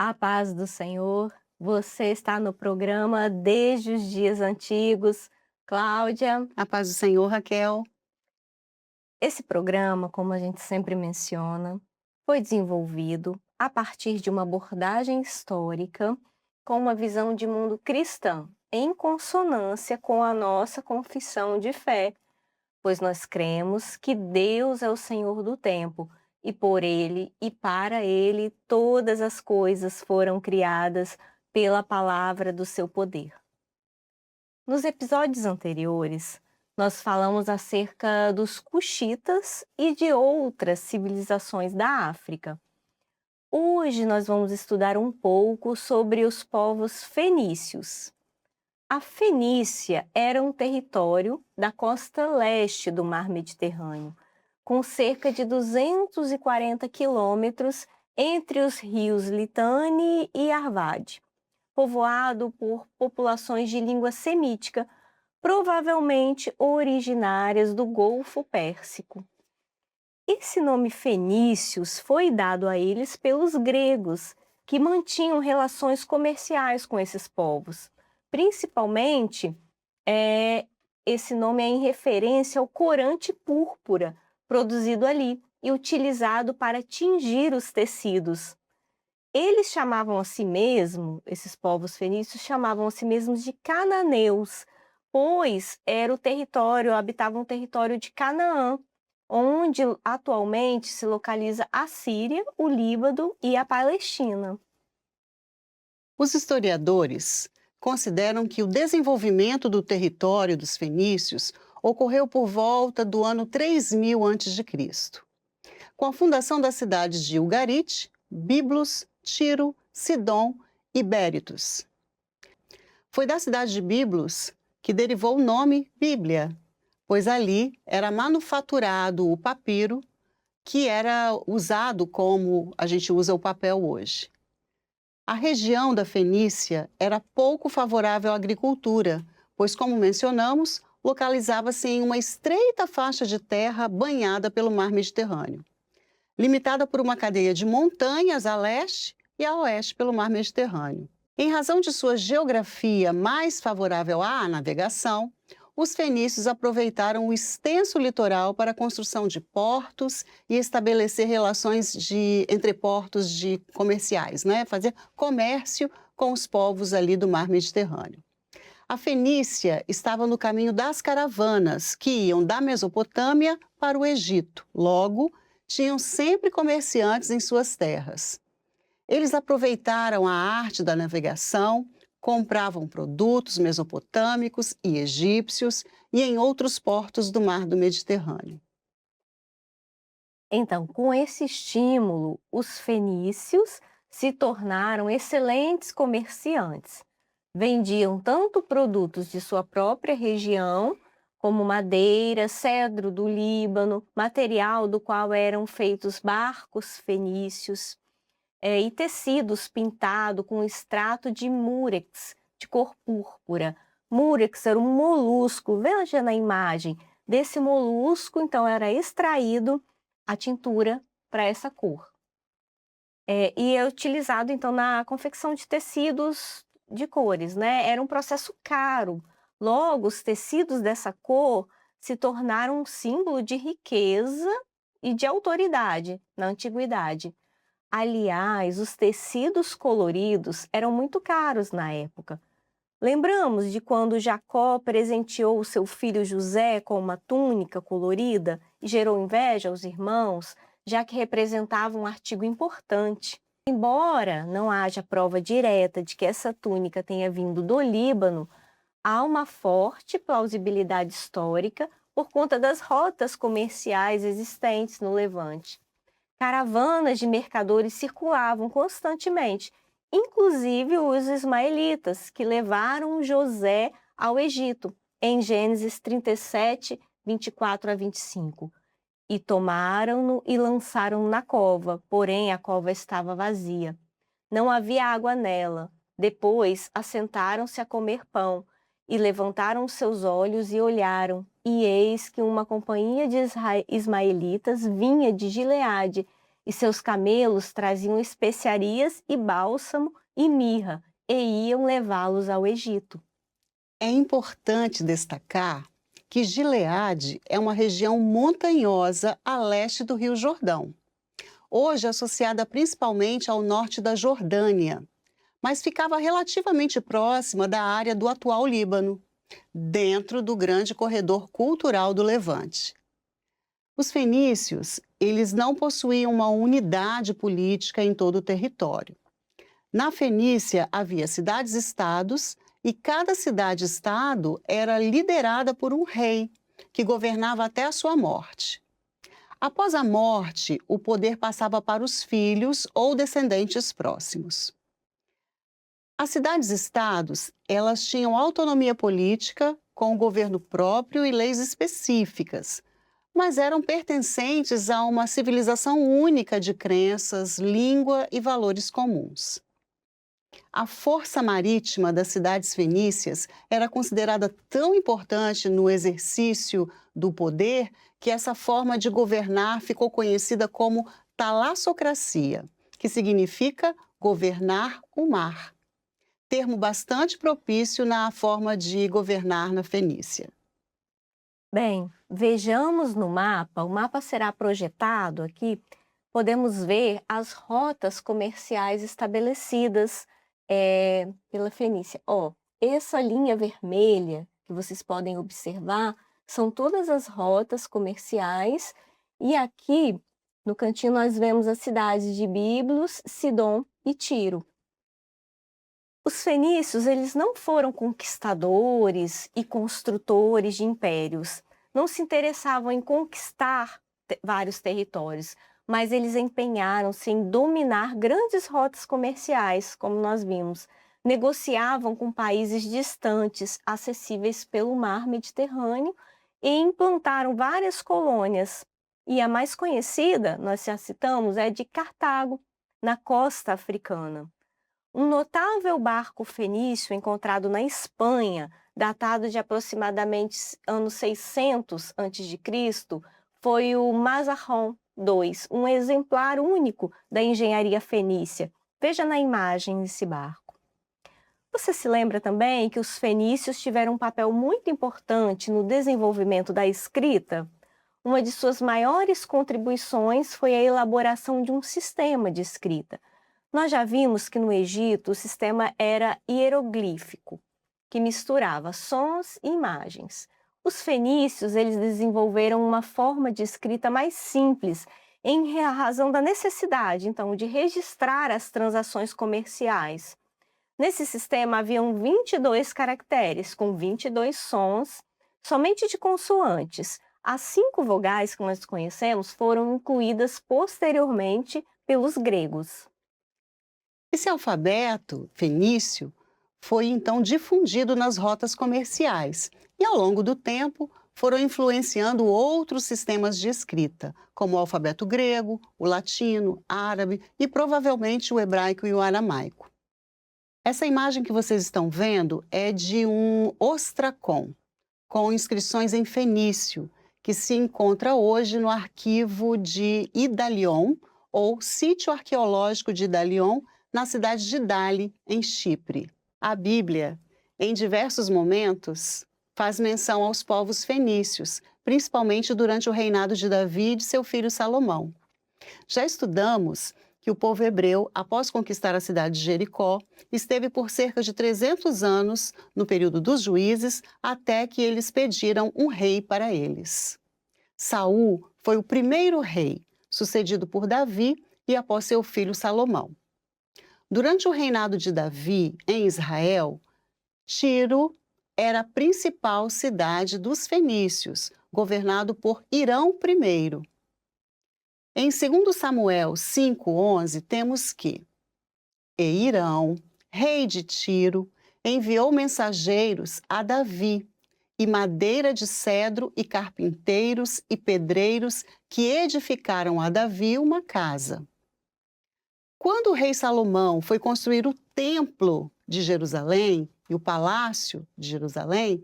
A paz do Senhor, você está no programa Desde os Dias Antigos. Cláudia, A paz do Senhor, Raquel. esse programa, como a gente sempre menciona, foi desenvolvido a partir de uma abordagem histórica com uma visão de mundo cristã, em consonância com a nossa confissão de fé, pois nós cremos que Deus é o Senhor do tempo e por Ele e para Ele todas as coisas foram criadas pela palavra do seu poder. Nos episódios anteriores, nós falamos acerca dos cuxitas e de outras civilizações da África. Hoje nós vamos estudar um pouco sobre os povos fenícios. A Fenícia era um território da costa leste do Mar Mediterrâneo, com cerca de 240 quilômetros entre os rios Litani e Arvad, povoado por populações de língua semítica, provavelmente originárias do Golfo Pérsico. Esse nome fenícios foi dado a eles pelos gregos, que mantinham relações comerciais com esses povos. Principalmente, esse nome é em referência ao corante púrpura produzido ali e utilizado para tingir os tecidos. Eles chamavam a si mesmos, esses povos fenícios chamavam a si mesmos de cananeus, pois era o território, habitavam o território de Canaã, onde atualmente se localiza a Síria, o Líbano e a Palestina. Os historiadores consideram que o desenvolvimento do território dos fenícios ocorreu por volta do ano 3000 a.C., com a fundação das cidades de Ugarit, Biblos, Tiro, Sidom e Bérytos. Foi da cidade de Biblos que derivou o nome Bíblia, pois ali era manufaturado o papiro, que era usado como a gente usa o papel hoje. A região da Fenícia era pouco favorável à agricultura, pois, como mencionamos, localizava-se em uma estreita faixa de terra banhada pelo Mar Mediterrâneo, limitada por uma cadeia de montanhas a leste e a oeste pelo Mar Mediterrâneo. Em razão de sua geografia mais favorável à navegação, os fenícios aproveitaram o extenso litoral para a construção de portos e estabelecer relações entre portos comerciais, fazer comércio com os povos ali do Mar Mediterrâneo. A Fenícia estava no caminho das caravanas, que iam da Mesopotâmia para o Egito. Logo, tinham sempre comerciantes em suas terras. Eles aproveitaram a arte da navegação, compravam produtos mesopotâmicos e egípcios e em outros portos do Mar do Mediterrâneo. Então, com esse estímulo, os fenícios se tornaram excelentes comerciantes. Vendiam tanto produtos de sua própria região, como madeira, cedro do Líbano, material do qual eram feitos barcos fenícios, e tecidos pintados com extrato de múrex, de cor púrpura. Múrex era um molusco, veja na imagem, desse molusco, então, era extraído a tintura para essa cor. E é utilizado, então, na confecção de tecidos de cores, Era um processo caro. Logo, os tecidos dessa cor se tornaram um símbolo de riqueza e de autoridade na antiguidade. Aliás, os tecidos coloridos eram muito caros na época. Lembramos de quando Jacó presenteou o seu filho José com uma túnica colorida e gerou inveja aos irmãos, já que representava um artigo importante. Embora não haja prova direta de que essa túnica tenha vindo do Líbano, há uma forte plausibilidade histórica por conta das rotas comerciais existentes no Levante. Caravanas de mercadores circulavam constantemente, inclusive os ismaelitas, que levaram José ao Egito, em Gênesis 37, 24 a 25. E tomaram-no e lançaram na cova, porém a cova estava vazia. Não havia água nela. Depois assentaram-se a comer pão, e levantaram seus olhos e olharam, e eis que uma companhia de ismaelitas vinha de Gileade, e seus camelos traziam especiarias e bálsamo e mirra, e iam levá-los ao Egito. É importante destacar que Gileade é uma região montanhosa a leste do Rio Jordão, hoje associada principalmente ao norte da Jordânia, mas ficava relativamente próxima da área do atual Líbano, dentro do grande corredor cultural do Levante. Os fenícios, eles não possuíam uma unidade política em todo o território. Na Fenícia havia cidades-estados e cada cidade-estado era liderada por um rei, que governava até a sua morte. Após a morte, o poder passava para os filhos ou descendentes próximos. As cidades-estados, elas tinham autonomia política, com governo próprio e leis específicas, mas eram pertencentes a uma civilização única de crenças, língua e valores comuns. A força marítima das cidades fenícias era considerada tão importante no exercício do poder que essa forma de governar ficou conhecida como talassocracia, que significa governar o mar. Termo bastante propício na forma de governar na Fenícia. Bem, vejamos no mapa, o mapa será projetado aqui, podemos ver as rotas comerciais estabelecidas pela Fenícia. Ó, essa linha vermelha que vocês podem observar são todas as rotas comerciais e aqui no cantinho nós vemos as cidades de Biblos, Sidom e Tiro. Os fenícios, eles não foram conquistadores e construtores de impérios. Não se interessavam em conquistar vários territórios, mas eles empenharam-se em dominar grandes rotas comerciais, como nós vimos. Negociavam com países distantes, acessíveis pelo mar Mediterrâneo, e implantaram várias colônias. E a mais conhecida, nós já citamos, é de Cartago, na costa africana. Um notável barco fenício encontrado na Espanha, datado de aproximadamente anos 600 a.C., foi o Mazarrón II, um exemplar único da engenharia fenícia. Veja na imagem esse barco. Você se lembra também que os fenícios tiveram um papel muito importante no desenvolvimento da escrita? Uma de suas maiores contribuições foi a elaboração de um sistema de escrita. Nós já vimos que no Egito o sistema era hieroglífico, que misturava sons e imagens. Os fenícios, eles desenvolveram uma forma de escrita mais simples, em razão da necessidade, então, de registrar as transações comerciais. Nesse sistema haviam 22 caracteres, com 22 sons, somente de consoantes. As 5 vogais que nós conhecemos foram incluídas posteriormente pelos gregos. Esse alfabeto fenício foi então difundido nas rotas comerciais e, ao longo do tempo, foram influenciando outros sistemas de escrita, como o alfabeto grego, o latino, árabe e provavelmente o hebraico e o aramaico. Essa imagem que vocês estão vendo é de um ostracon, com inscrições em fenício, que se encontra hoje no arquivo de Idalion, ou Sítio Arqueológico de Idalion, na cidade de Dali, em Chipre. A Bíblia, em diversos momentos, faz menção aos povos fenícios, principalmente durante o reinado de Davi e de seu filho Salomão. Já estudamos que o povo hebreu, após conquistar a cidade de Jericó, esteve por cerca de 300 anos no período dos juízes, até que eles pediram um rei para eles. Saul foi o primeiro rei, sucedido por Davi e após seu filho Salomão. Durante o reinado de Davi em Israel, Tiro era a principal cidade dos fenícios, governado por Hirão I. Em 2 Samuel 5:11, temos que Hirão, rei de Tiro, enviou mensageiros a Davi, e madeira de cedro, e carpinteiros e pedreiros que edificaram a Davi uma casa. Quando o rei Salomão foi construir o templo de Jerusalém e o palácio de Jerusalém,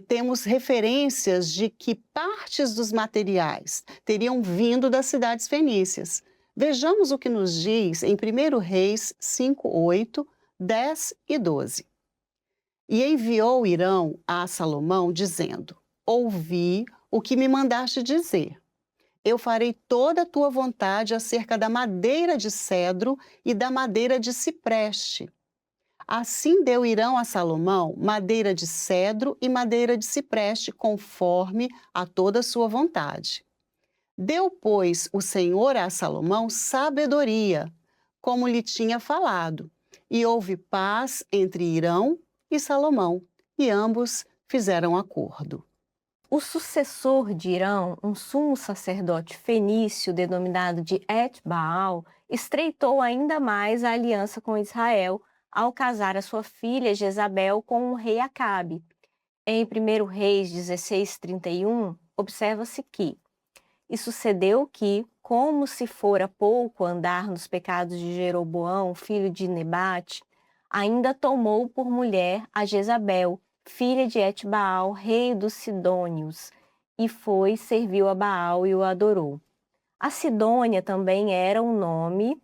temos referências de que partes dos materiais teriam vindo das cidades fenícias. Vejamos o que nos diz em 1 Reis 5, 8, 10 e 12. E enviou Irão a Salomão, dizendo: Ouvi o que me mandaste dizer. Eu farei toda a tua vontade acerca da madeira de cedro e da madeira de cipreste. Assim deu Irão a Salomão madeira de cedro e madeira de cipreste, conforme a toda a sua vontade. Deu, pois, o Senhor a Salomão sabedoria, como lhe tinha falado, e houve paz entre Irão e Salomão, e ambos fizeram acordo. O sucessor de Irão, um sumo sacerdote fenício denominado de Et-Baal, estreitou ainda mais a aliança com Israel ao casar a sua filha Jezabel com o rei Acabe. Em 1 Reis 16:31, observa-se que e sucedeu que, como se fora pouco andar nos pecados de Jeroboão, filho de Nebate, ainda tomou por mulher a Jezabel, filha de Et-Baal, rei dos Sidônios, e foi, serviu a Baal e o adorou. A Sidônia também era um nome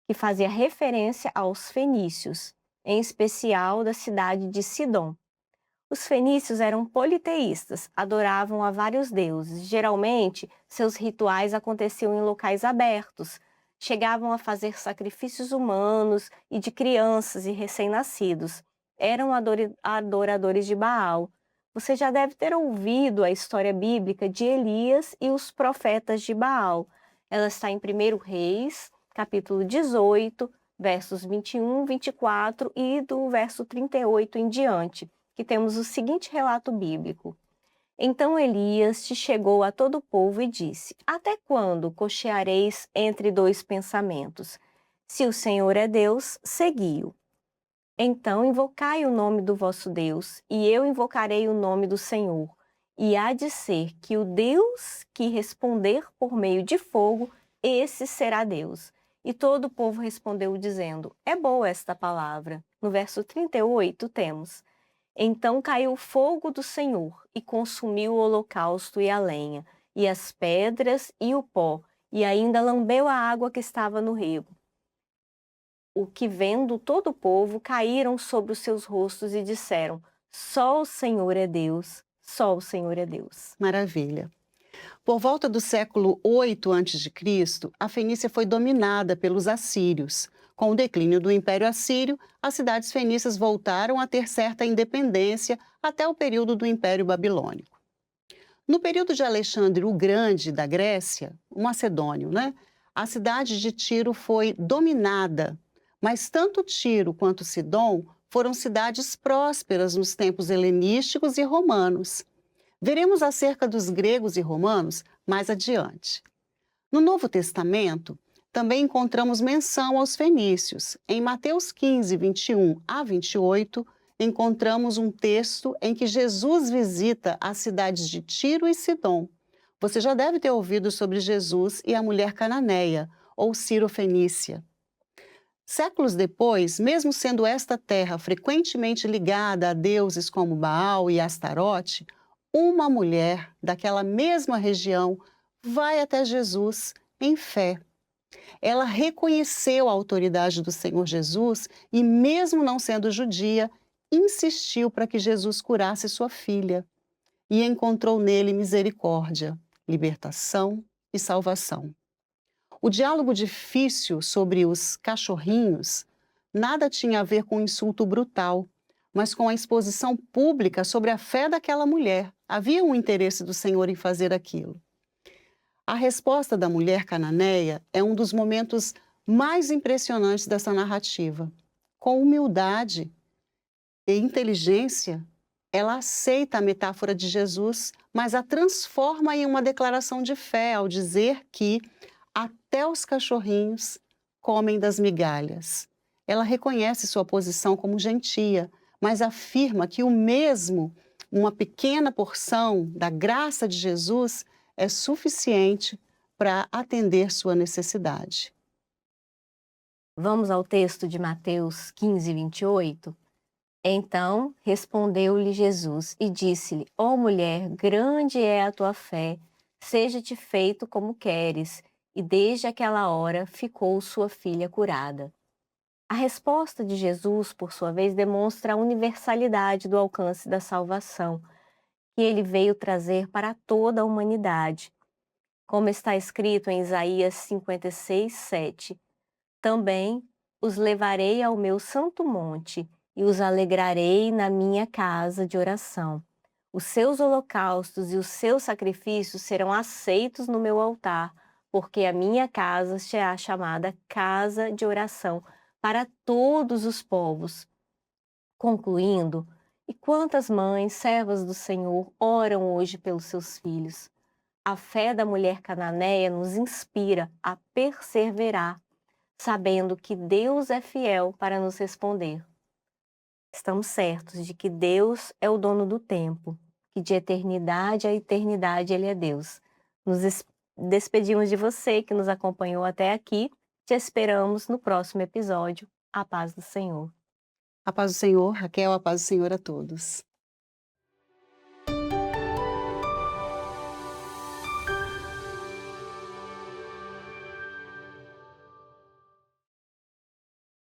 que fazia referência aos fenícios, em especial da cidade de Sidom. Os fenícios eram politeístas, adoravam a vários deuses. Geralmente, seus rituais aconteciam em locais abertos. Chegavam a fazer sacrifícios humanos e de crianças e recém-nascidos. Eram adoradores de Baal. Você já deve ter ouvido a história bíblica de Elias e os profetas de Baal. Ela está em 1 Reis, capítulo 18, versos 21, 24 e do verso 38 em diante, que temos o seguinte relato bíblico. Então Elias te chegou a todo o povo e disse: Até quando cocheareis entre dois pensamentos? Se o Senhor é Deus, segui-o. Então invocai o nome do vosso Deus, e eu invocarei o nome do Senhor. E há de ser que o Deus que responder por meio de fogo, esse será Deus. E todo o povo respondeu dizendo: É boa esta palavra. No verso 38 temos: Então caiu o fogo do Senhor e consumiu o holocausto e a lenha, e as pedras e o pó, e ainda lambeu a água que estava no rego. O que vendo todo o povo, caíram sobre os seus rostos e disseram: Só o Senhor é Deus, só o Senhor é Deus. Maravilha. Por volta do século 8 a.C., a Fenícia foi dominada pelos assírios. Com o declínio do Império Assírio, as cidades fenícias voltaram a ter certa independência até o período do Império Babilônico. No período de Alexandre o Grande da Grécia, o macedônio, a cidade de Tiro foi dominada, mas tanto Tiro quanto Sidom foram cidades prósperas nos tempos helenísticos e romanos. Veremos acerca dos gregos e romanos mais adiante. No Novo Testamento, também encontramos menção aos fenícios. Em Mateus 15, 21 a 28, encontramos um texto em que Jesus visita as cidades de Tiro e Sidom. Você já deve ter ouvido sobre Jesus e a mulher cananeia, ou Ciro-fenícia. Séculos depois, mesmo sendo esta terra frequentemente ligada a deuses como Baal e Astarote, uma mulher daquela mesma região vai até Jesus em fé. Ela reconheceu a autoridade do Senhor Jesus e, mesmo não sendo judia, insistiu para que Jesus curasse sua filha e encontrou nele misericórdia, libertação e salvação. O diálogo difícil sobre os cachorrinhos nada tinha a ver com um insulto brutal, mas com a exposição pública sobre a fé daquela mulher. Havia um interesse do Senhor em fazer aquilo. A resposta da mulher cananeia é um dos momentos mais impressionantes dessa narrativa. Com humildade e inteligência, ela aceita a metáfora de Jesus, mas a transforma em uma declaração de fé ao dizer que até os cachorrinhos comem das migalhas. Ela reconhece sua posição como gentia, mas afirma que o mesmo, uma pequena porção da graça de Jesus, é suficiente para atender sua necessidade. Vamos ao texto de Mateus 15:28. Então respondeu-lhe Jesus e disse-lhe: Ó mulher, grande é a tua fé, seja-te feito como queres. E desde aquela hora ficou sua filha curada. A resposta de Jesus, por sua vez, demonstra a universalidade do alcance da salvação, que ele veio trazer para toda a humanidade. Como está escrito em Isaías 56:7, também os levarei ao meu santo monte e os alegrarei na minha casa de oração. Os seus holocaustos e os seus sacrifícios serão aceitos no meu altar, porque a minha casa será chamada casa de oração para todos os povos. Concluindo, e quantas mães, servas do Senhor, oram hoje pelos seus filhos? A fé da mulher cananeia nos inspira a perseverar, sabendo que Deus é fiel para nos responder. Estamos certos de que Deus é o dono do tempo, que de eternidade a eternidade Ele é Deus. Nos despedimos de você que nos acompanhou até aqui. Te esperamos no próximo episódio. A paz do Senhor. A paz do Senhor, Raquel, a paz do Senhor a todos.